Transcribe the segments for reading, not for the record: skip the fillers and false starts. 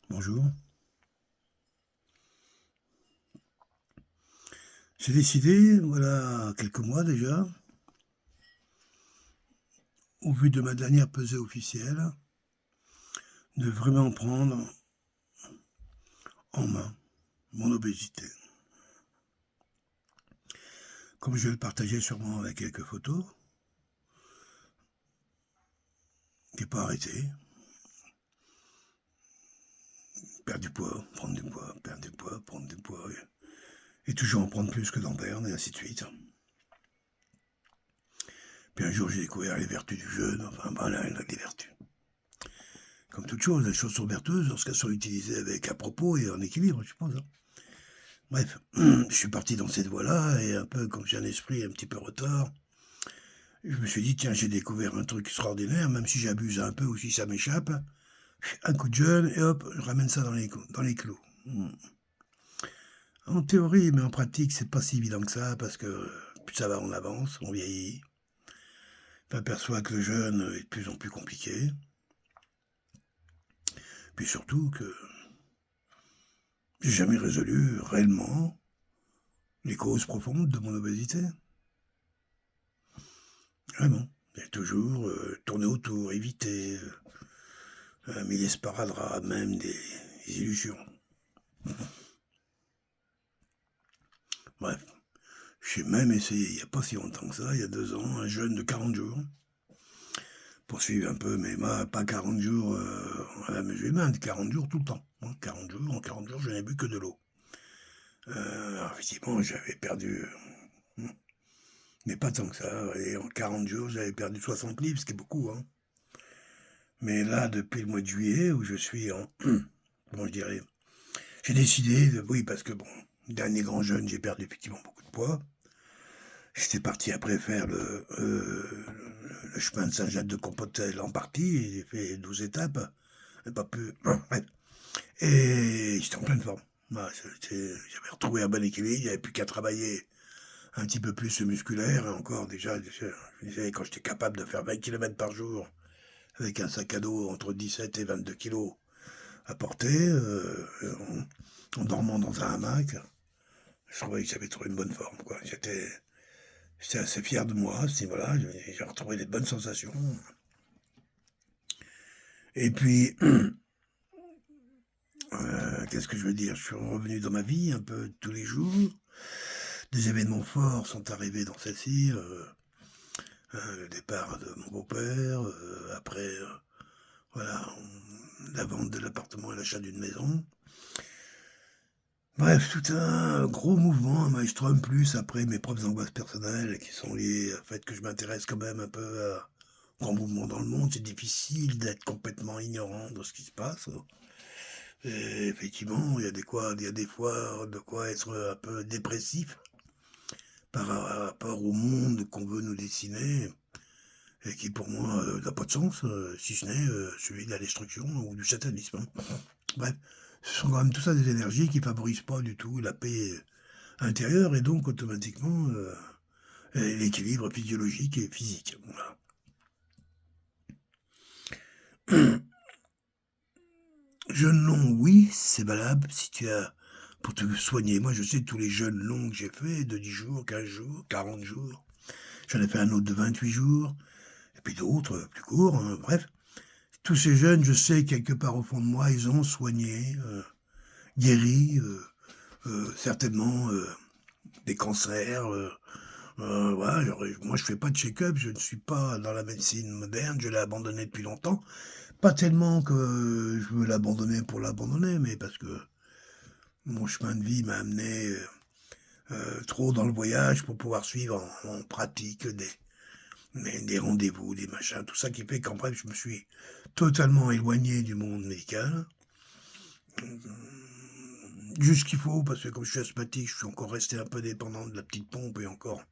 Bonjour. J'ai décidé, voilà quelques mois déjà, au vu de ma dernière pesée officielle, de vraiment prendre en main mon obésité. Comme je vais le partager sûrement avec quelques photos, qui n'est pas arrêté. Perdre du poids, prendre du poids, perdre du poids, prendre du poids, et toujours en prendre plus que d'en perdre, et ainsi de suite. Puis un jour, j'ai découvert les vertus du jeûne, enfin, voilà, les vertus. Comme toute chose, les choses sont vertueuses lorsqu'elles sont utilisées avec à propos et en équilibre, je pense. Bref, je suis parti dans cette voie-là, et un peu comme j'ai un esprit un petit peu retard, je me suis dit, tiens, j'ai découvert un truc extraordinaire, même si j'abuse un peu ou si ça m'échappe, un coup de jeûne, et hop, je ramène ça dans les clous. En théorie, mais en pratique, c'est pas si évident que ça, parce que plus ça va, on avance, on vieillit. On aperçoit que le jeûne est de plus en plus compliqué. Puis surtout que j'ai jamais résolu réellement les causes profondes de mon obésité. Vraiment. J'ai toujours tourné autour, évité, mis les sparadraps, même des illusions. Bref, j'ai même essayé, il n'y a pas si longtemps que ça, il y a 2 ans, un jeûne de 40 jours, pour suivre un peu, mais pas 40 jours à la musulmane, 40 jours tout le temps. 40 jours, en 40 jours, je n'ai bu que de l'eau. Alors effectivement, j'avais perdu, mais pas tant que ça, et en 40 jours, j'avais perdu 60 livres, ce qui est beaucoup, hein. Mais là, depuis le mois de juillet, où je suis en, comment je dirais, j'ai décidé, oui, parce que bon, dernier grand jeûne, j'ai perdu effectivement beaucoup de poids. J'étais parti après faire le chemin de Saint-Jacques-de-Compostelle en partie, j'ai fait 12 étapes, pas plus, bref. Et j'étais en pleine forme. Voilà, j'avais retrouvé un bon équilibre, il n'y avait plus qu'à travailler un petit peu plus musculaire, et encore déjà, je disais, quand j'étais capable de faire 20 km par jour, avec un sac à dos entre 17 et 22 kilos à porter, en dormant dans un hamac, je trouvais que j'avais trouvé une bonne forme, quoi. J'étais assez fier de moi, voilà, j'ai retrouvé des bonnes sensations. Et puis, qu'est-ce que je veux dire? Je suis revenu dans ma vie un peu tous les jours. Des événements forts sont arrivés dans celle-ci. Le départ de mon beau-père, après, voilà, la vente de l'appartement et l'achat d'une maison. Bref, tout un gros mouvement, un maelstrom, plus après mes propres angoisses personnelles qui sont liées au fait que je m'intéresse quand même un peu à grand mouvement dans le monde. C'est difficile d'être complètement ignorant de ce qui se passe. Et effectivement, il y a des fois de quoi être un peu dépressif par rapport au monde qu'on veut nous dessiner et qui pour moi n'a pas de sens, si ce n'est celui de la destruction ou du satanisme. Bref, ce sont quand même tout ça des énergies qui favorisent pas du tout la paix intérieure et donc automatiquement l'équilibre physiologique et physique. Voilà. Jeûne long, oui, c'est valable si tu as pour te soigner. Moi, je sais tous les jeûnes longs que j'ai fait, de 10 jours, 15 jours, 40 jours. J'en ai fait un autre de 28 jours, et puis d'autres plus courts, hein, bref. Tous ces jeûnes, je sais quelque part au fond de moi, ils ont soigné, guéri, certainement des cancers. Voilà, moi, je fais pas de check-up, je ne suis pas dans la médecine moderne, je l'ai abandonné depuis longtemps. Pas tellement que je veux l'abandonner pour l'abandonner, mais parce que mon chemin de vie m'a amené trop dans le voyage pour pouvoir suivre en pratique des rendez-vous, des machins, tout ça qui fait qu'en bref, je me suis totalement éloigné du monde médical. Juste ce qu'il faut, parce que comme je suis asthmatique, je suis encore resté un peu dépendant de la petite pompe et encore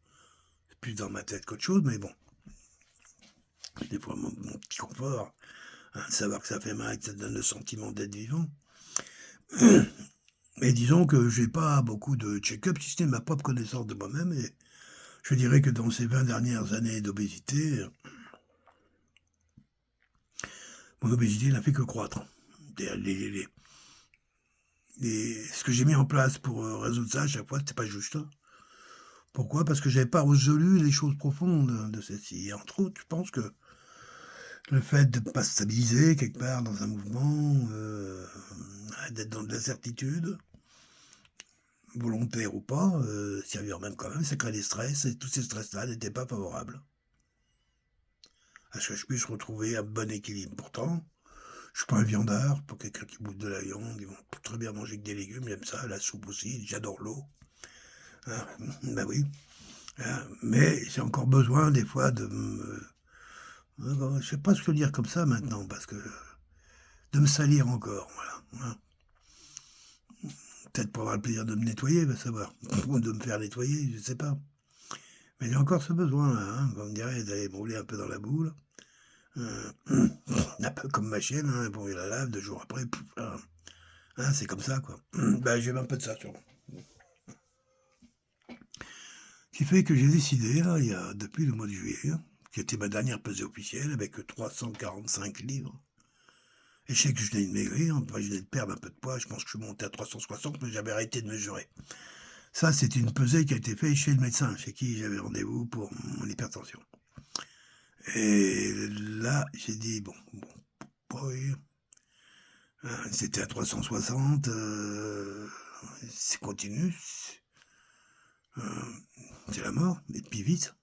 plus dans ma tête qu'autre chose, mais bon, des fois mon petit confort, hein, savoir que ça fait mal, que ça donne le sentiment d'être vivant. Mais disons que j'ai pas beaucoup de check-up, si ce n'est ma propre connaissance de moi-même, et je dirais que dans ces 20 dernières années d'obésité, mon obésité n'a fait que croître. Et ce que j'ai mis en place pour résoudre ça, à chaque fois, c'était pas juste. Pourquoi? Parce que j'avais pas résolu les choses profondes de celle-ci. Et entre autres, je pense que le fait de ne pas se stabiliser quelque part dans un mouvement, d'être dans de l'incertitude, volontaire ou pas, servir même quand même, ça crée des stress et tous ces stress-là n'étaient pas favorables à ce que je puisse retrouver un bon équilibre. Pourtant, je suis pas un viandard, pour quelqu'un qui bouffe de la viande, ils vont très bien manger que des légumes, j'aime ça, la soupe aussi, j'adore l'eau. Hein, bah oui. Hein, mais j'ai encore besoin des fois de me... Je sais pas ce que dire comme ça maintenant, parce que de me salir encore, voilà. Hein. Peut-être pour avoir le plaisir de me nettoyer, va savoir. Ou de me faire nettoyer, je sais pas. Mais j'ai encore ce besoin, là, hein, comme dirait, d'aller me rouler un peu dans la boule. Euh, un peu comme ma chienne, hein, bon, il la lave, 2 jours après, pouf, hein, c'est comme ça, quoi. Ben, j'ai un peu de ça, sûrement. Ce qui fait que j'ai décidé, là, depuis le mois de juillet, qui était ma dernière pesée officielle, avec 345 livres. Et je sais que je venais de maigrir, enfin, je venais de perdre un peu de poids, je pense que je suis monté à 360, mais j'avais arrêté de mesurer. Ça, c'était une pesée qui a été faite chez le médecin, chez qui j'avais rendez-vous pour mon hypertension. Et là, j'ai dit, bon, oui, c'était à 360, c'est continu, euh, c'est la mort, et puis vite,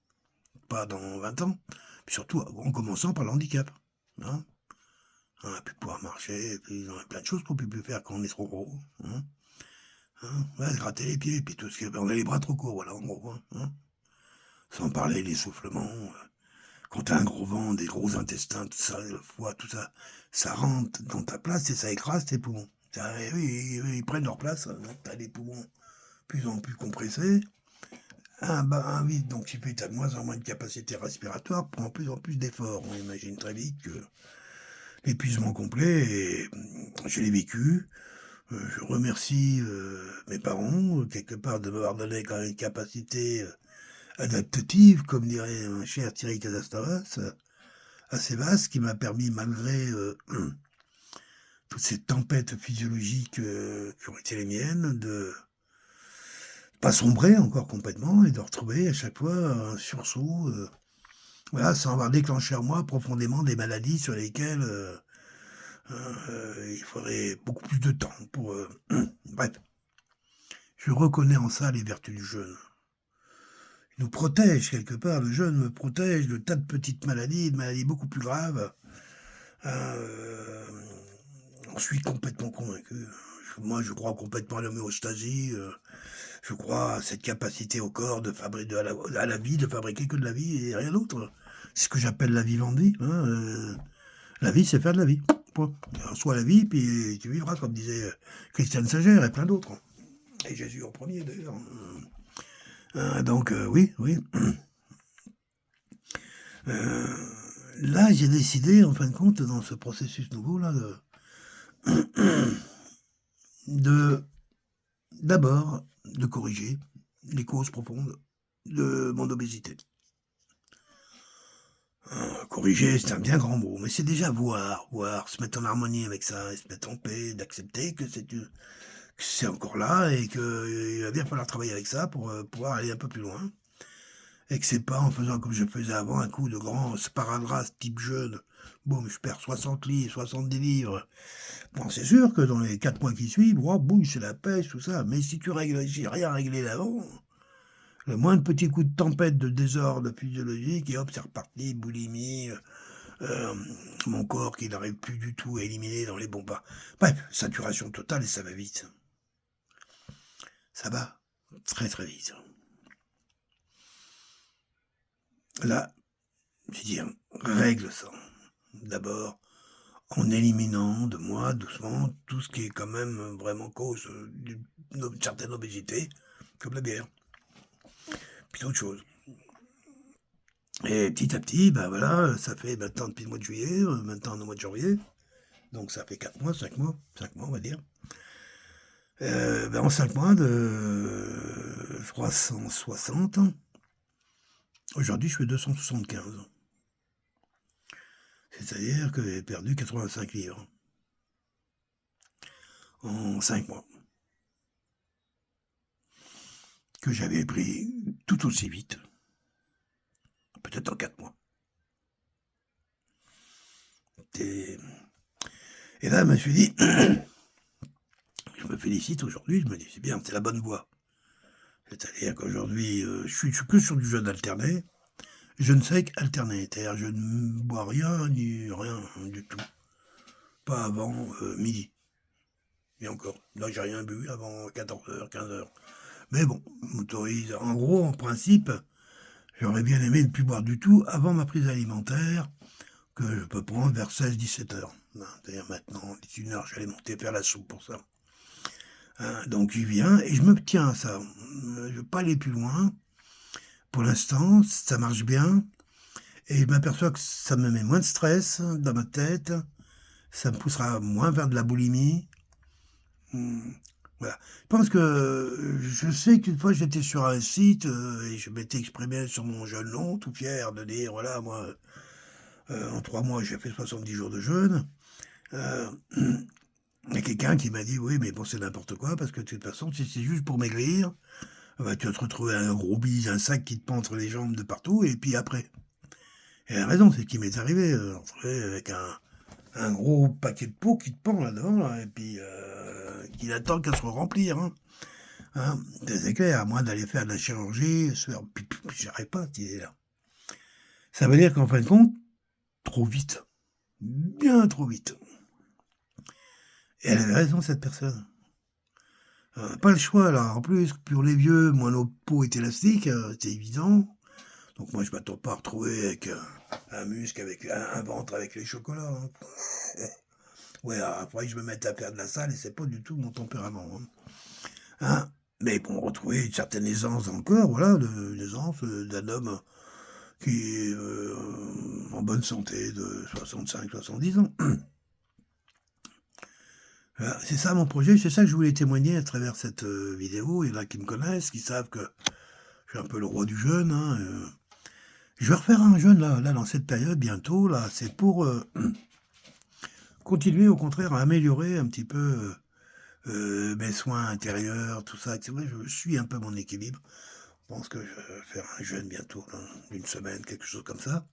pas dans 20 ans, puis surtout en commençant par le handicap. Hein, on a pu pouvoir marcher, et puis on a plein de choses qu'on ne peut plus faire quand on est trop gros. Hein, ouais, gratter les pieds, puis tout ce qui on a les bras trop courts, voilà, en gros. Hein, sans parler des soufflements. Quand t'as un gros ventre, des gros intestins, tout ça, le foie, tout ça, ça rentre dans ta place et ça écrase tes poumons. Ça, oui, ils prennent leur place, donc t'as les poumons de plus en plus compressés. Un vide, donc qui fait que t'as de moins en moins de capacité respiratoire, prend plus en plus d'efforts. On imagine très vite que l'épuisement complet, et je l'ai vécu. Je remercie mes parents, quelque part, de m'avoir donné quand même une capacité adaptative, comme dirait un cher Thierry Casastavas, assez vaste, qui m'a permis, malgré toutes ces tempêtes physiologiques qui ont été les miennes, de pas sombrer encore complètement et de retrouver à chaque fois un sursaut, voilà, sans avoir déclenché en moi profondément des maladies sur lesquelles il faudrait beaucoup plus de temps pour... bref, je reconnais en ça les vertus du jeûne. Il nous protège quelque part, le jeûne me protège de tas de petites maladies, de maladies beaucoup plus graves. J'en suis complètement convaincu. Moi, je crois complètement à l'homéostasie. Je crois à cette capacité au corps de fabriquer à la vie, de fabriquer que de la vie et rien d'autre. C'est ce que j'appelle la vivante vie. La vie, c'est faire de la vie. Point. Reçois la vie, puis tu vivras, comme disait Christiane Sager et plein d'autres. Et Jésus en premier, d'ailleurs. Donc, oui. Là, j'ai décidé, en fin de compte, dans ce processus nouveau-là, d'abord, de corriger les causes profondes de mon obésité. Corriger, c'est un bien grand mot, mais c'est déjà voir, se mettre en harmonie avec ça, et se mettre en paix, d'accepter que c'est encore là et qu'il va bien falloir travailler avec ça pour pouvoir aller un peu plus loin. Et que c'est pas en faisant comme je faisais avant, un coup de grand sparadrap type jeune, boum, je perds 60 livres, 70 livres. Bon, c'est sûr que dans les 4 mois qui suivent, oh, boum, c'est la pêche, tout ça. Mais si j'ai rien réglé d'avant, le moindre petit coup de tempête de désordre physiologique, et hop, c'est reparti, boulimie, mon corps qui n'arrive plus du tout à éliminer dans les bons pas. Bref, saturation totale et ça va vite. Ça va très très vite. Là, je dis, règle ça. D'abord, en éliminant de moi, doucement, tout ce qui est quand même vraiment cause d'une certaine obésité, comme la bière. Puis d'autres choses. Et petit à petit, ben voilà, ça fait maintenant depuis le mois de juillet, maintenant au mois de janvier, donc ça fait 4 mois, 5 mois, on va dire. En 5 mois de 360, aujourd'hui je fais 275. C'est-à-dire que j'ai perdu 85 livres en 5 mois. que j'avais pris tout aussi vite, peut-être en 4 mois. Et là, je me suis dit, je me félicite aujourd'hui, je me dis, c'est bien, c'est la bonne voie. C'est-à-dire qu'aujourd'hui, je suis que sur du jeûne alterné. Je ne sais qu'alterner, c'est-à-dire je ne bois rien, ni rien du tout. Pas avant midi. Et encore, là, j'ai rien bu avant 14h, 15h. Mais bon, on m'autorise. En gros, en principe, j'aurais bien aimé ne plus boire du tout avant ma prise alimentaire, que je peux prendre vers 16-17h. C'est-à-dire maintenant, d'ici une heure, j'allais monter faire la soupe pour ça. Donc j'y viens et je me tiens à ça. Je ne veux pas aller plus loin. Pour l'instant, ça marche bien. Et je m'aperçois que ça me met moins de stress dans ma tête. Ça me poussera moins vers de la boulimie. Voilà. Je pense que je sais qu'une fois j'étais sur un site et je m'étais exprimé sur mon jeûne long, tout fier de dire voilà, moi, en 3 mois, j'ai fait 70 jours de jeûne. Il y a quelqu'un qui m'a dit oui, mais bon, c'est n'importe quoi parce que de toute façon, si c'est juste pour maigrir, bah, tu vas te retrouver un gros bise, un sac qui te pend entre les jambes de partout et puis après. Et elle a raison, c'est ce qui m'est arrivé, avec un gros paquet de peau qui te pend là-dedans, là, et puis qui n'attend qu'à se remplir. C'est clair, à moins d'aller faire de la chirurgie, se faire j'arrive pas cette idée-là. Ça veut dire qu'en fin de compte, trop vite. Bien trop vite. Et elle avait raison, cette personne. Pas le choix, là. En plus, pour les vieux, moi, nos peaux est élastique, c'est évident. Donc moi, je m'attends pas à retrouver avec un muscle, avec un ventre avec les chocolats. Ouais, après, je me mette à faire de la salle et c'est pas du tout mon tempérament. Mais pour retrouver une certaine aisance encore, voilà, l'aisance d'un homme qui est en bonne santé de 65-70 ans. Voilà, c'est ça mon projet, c'est ça que je voulais témoigner à travers cette vidéo. Il y en a qui me connaissent, qui savent que je suis un peu le roi du jeûne. Je vais refaire un jeûne là dans cette période bientôt. Là, c'est pour continuer au contraire à améliorer un petit peu mes soins intérieurs, tout ça. C'est vrai, je suis un peu mon équilibre. Je pense que je vais faire un jeûne bientôt, d'une semaine, quelque chose comme ça.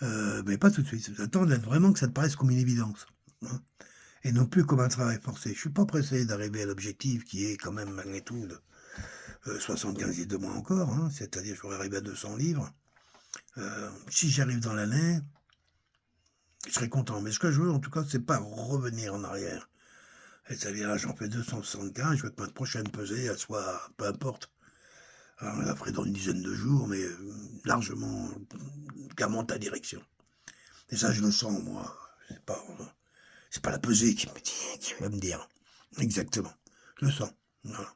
Mais pas tout de suite. J'attends vraiment que ça te paraisse comme une évidence. Et non plus comme un travail forcé. Je suis pas pressé d'arriver à l'objectif qui est quand même malgré tout de 75 livres de moins encore. C'est-à-dire je pourrais arriver à 200 livres. Si j'arrive dans l'année, je serai content. Mais ce que je veux en tout cas, c'est pas revenir en arrière. C'est-à-dire là, j'en fais 275, je veux que ma prochaine pesée, elle soit, peu importe. Alors, je la ferai dans une dizaine de jours, mais largement, clairement ta direction. Et ça, je le sens, moi. C'est pas la pesée qui va me dire. Exactement. Je le sens. Voilà.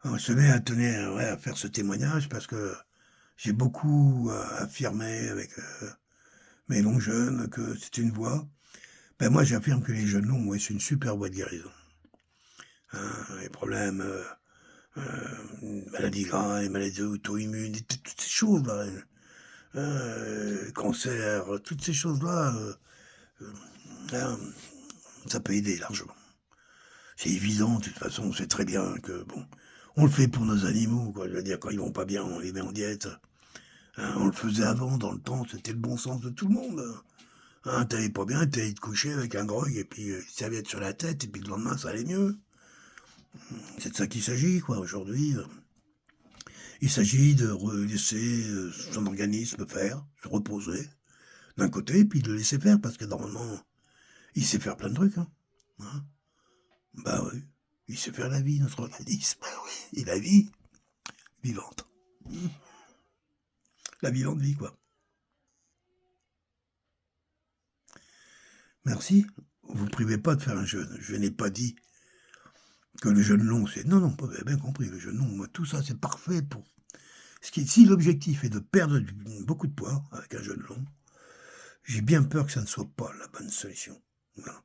Alors, je tenais à faire ce témoignage parce que j'ai beaucoup affirmé avec mes longs jeûnes que c'est une voie. Ben moi, j'affirme que les jeûnes longs, ouais, c'est une super voie de guérison. Les problèmes, maladies graves, les maladies auto-immunes, toutes ces choses-là, cancer, toutes ces choses-là, ça peut aider largement. C'est évident, de toute façon, on sait très bien que, bon, on le fait pour nos animaux, quoi. Je veux dire, quand ils vont pas bien, on les met en diète. On le faisait avant, dans le temps, c'était le bon sens de tout le monde. T'allais pas bien, t'allais te coucher avec un grog, et puis une serviette sur la tête, et puis le lendemain, ça allait mieux. C'est de ça qu'il s'agit, quoi, aujourd'hui. Il s'agit de laisser son organisme faire, se reposer, d'un côté, et puis de le laisser faire, parce que normalement, il sait faire plein de trucs. Bah oui, il sait faire la vie, notre organisme. Bah oui, et la vie vivante. La vivante vie, quoi. Merci. Vous ne privez pas de faire un jeûne. Je n'ai pas dit que le jeûne long, c'est... Non, vous avez bien compris, le jeûne long, moi, tout ça, c'est parfait pour... Si l'objectif est de perdre beaucoup de poids avec un jeûne long, j'ai bien peur que ça ne soit pas la bonne solution. Voilà.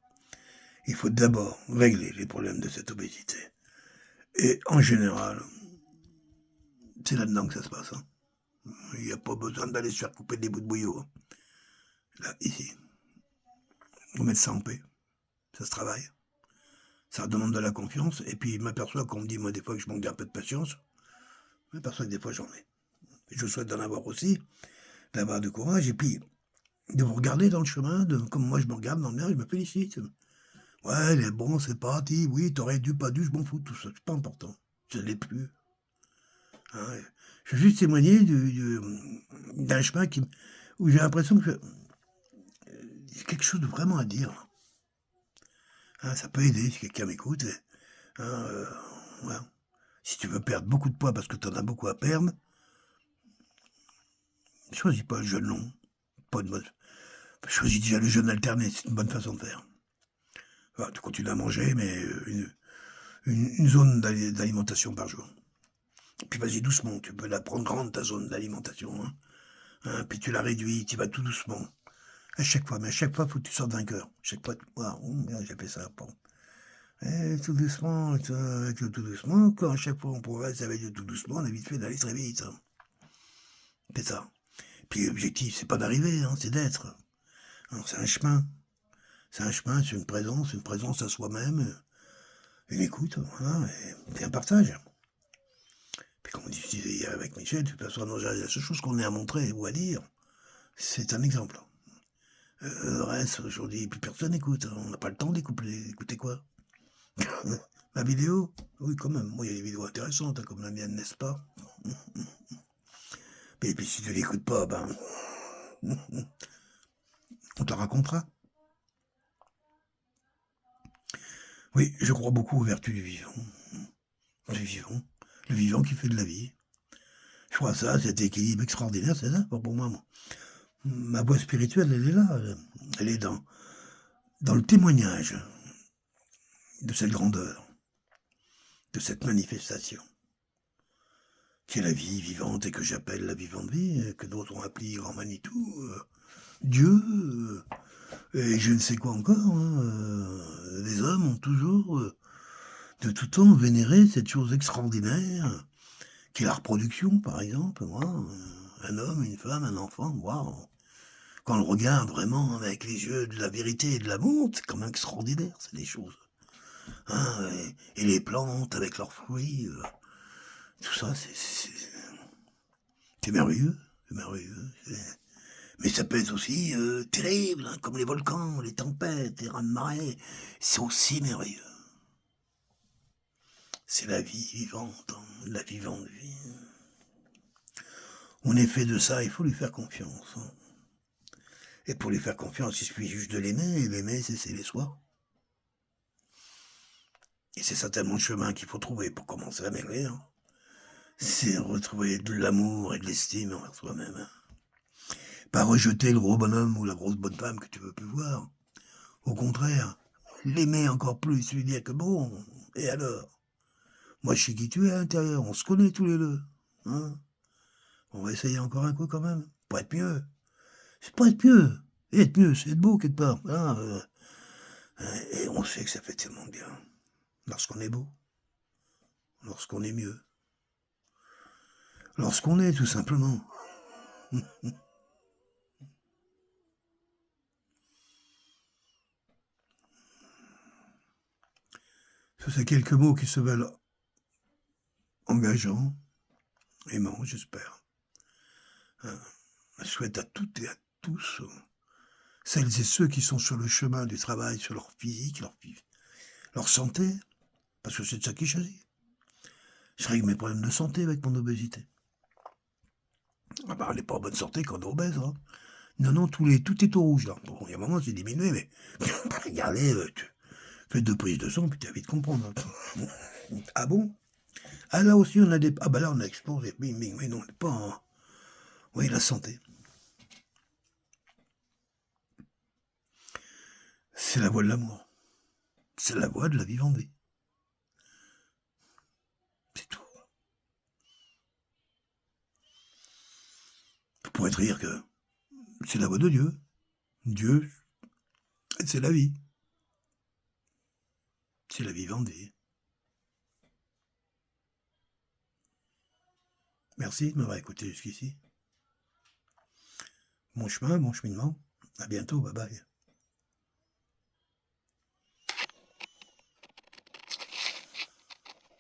Il faut d'abord régler les problèmes de cette obésité. Et en général, c'est là-dedans que ça se passe. Il n'y a pas besoin d'aller se faire couper des bouts de bouillot. Là, ici. On met ça en paix. Ça se travaille. Ça demande de la confiance. Et puis, je m'aperçois qu'on me dit, moi, des fois, que je manque un peu de patience. Je m'aperçois que des fois, j'en ai. Et je souhaite d'en avoir aussi, d'avoir du courage et puis de vous regarder dans le chemin, comme moi je me regarde dans le mien, je me félicite. Ouais, il est bon, c'est parti, oui, t'aurais dû, pas dû, je m'en fous de tout ça, c'est pas important. Je ne l'ai plus. Hein. Je veux juste témoigner d'un chemin où j'ai l'impression que j'ai quelque chose de vraiment à dire. Hein, ça peut aider si quelqu'un m'écoute. Hein, voilà. Si tu veux perdre beaucoup de poids parce que tu en as beaucoup à perdre, choisis pas le jeûne long. Pas de mode. Choisis déjà le jeûne alterné, c'est une bonne façon de faire. Voilà, tu continues à manger, mais une zone d'alimentation par jour. Puis vas-y doucement, tu peux la prendre grande ta zone d'alimentation. Hein, puis tu la réduis, tu vas tout doucement. À chaque fois, mais à chaque fois, il faut que tu sortes vainqueur. Chaque fois, j'ai fait ça. Bon. Et tout doucement, avec le tout doucement, quand à chaque fois on progresse avec le tout doucement, on a vite fait d'aller très vite. Hein. C'est ça. Puis l'objectif, c'est pas d'arriver, hein, c'est d'être. Hein, c'est un chemin. C'est un chemin, c'est une présence à soi-même, une écoute, voilà, et un partage. Puis comme on disait avec Michel, de toute façon, la seule chose qu'on ait à montrer ou à dire, c'est un exemple. Le reste, aujourd'hui, plus personne n'écoute. Hein. On n'a pas le temps d'écouter. Écouter quoi? Ma vidéo? Oui, quand même. Moi, il y a des vidéos intéressantes, hein, comme la mienne, n'est-ce pas? Et puis si tu l'écoutes pas, ben, on te racontera. Oui, je crois beaucoup aux vertus du vivant. Du vivant. Le vivant qui fait de la vie. Je crois ça, cet équilibre extraordinaire, c'est ça, pour moi. Ma voix spirituelle, elle est là. Elle est dans le témoignage de cette grandeur, de cette manifestation, qui est la vie vivante et que j'appelle la vivante vie, que d'autres ont appelé Grand Manitou, Dieu, et je ne sais quoi encore. Hein, les hommes ont toujours, de tout temps, vénéré cette chose extraordinaire, qui est la reproduction, par exemple. Un homme, une femme, un enfant, waouh. Quand on le regarde vraiment avec les yeux de la vérité et de l'amour, c'est quand même extraordinaire, c'est des choses. Hein, et les plantes avec leurs fruits, tout ça, c'est merveilleux, c'est merveilleux. Mais ça peut être aussi terrible, hein, comme les volcans, les tempêtes, les raz-de-marée. C'est aussi merveilleux. C'est la vie vivante, hein, la vivante vie. On est fait de ça, il faut lui faire confiance. Hein. Et pour lui faire confiance, il suffit juste de l'aimer, et l'aimer, c'est s'aimer soi. Et c'est certainement le chemin qu'il faut trouver pour commencer à m'aimer. Hein. C'est retrouver de l'amour et de l'estime envers soi-même. Hein. Pas rejeter le gros bonhomme ou la grosse bonne femme que tu veux plus voir. Au contraire, l'aimer encore plus, lui dire que bon, et alors? Moi, je sais qui tu es à l'intérieur, on se connaît tous les deux. Hein, on va essayer encore un coup quand même, pour être mieux. C'est pas être mieux. Et être mieux, c'est être beau quelque part. Hein, et on sait que ça fait tellement bien. Lorsqu'on est beau. Lorsqu'on est mieux. Lorsqu'on est, tout simplement. Ce sont quelques mots qui se veulent engageants, aimants, j'espère. Je souhaite à toutes et à tous, celles et ceux qui sont sur le chemin du travail, sur leur physique, leur santé, parce que c'est de ça qu'il s'agit. Je règle mes problèmes de santé avec mon obésité. Ah bah, on n'est pas en bonne santé quand on est obèse. Hein. Non, tout est au rouge là. Bon, il y a un moment, c'est diminué, mais regardez, tu fais 2 prises de sang, puis tu vas vite comprendre. Hein. Ah bon? Ah là aussi, on a des... Ah bah là, on a explosé. Bing, bing, mais non, on n'est pas en... Oui, la santé. C'est la voie de l'amour. C'est la voie de la vivante vie. C'est tout. Vous pourrez te rire que c'est la voie de Dieu. Dieu, c'est la vie. C'est la vivante vie. Merci de m'avoir écouté jusqu'ici. Mon chemin, mon cheminement. À bientôt, bye bye.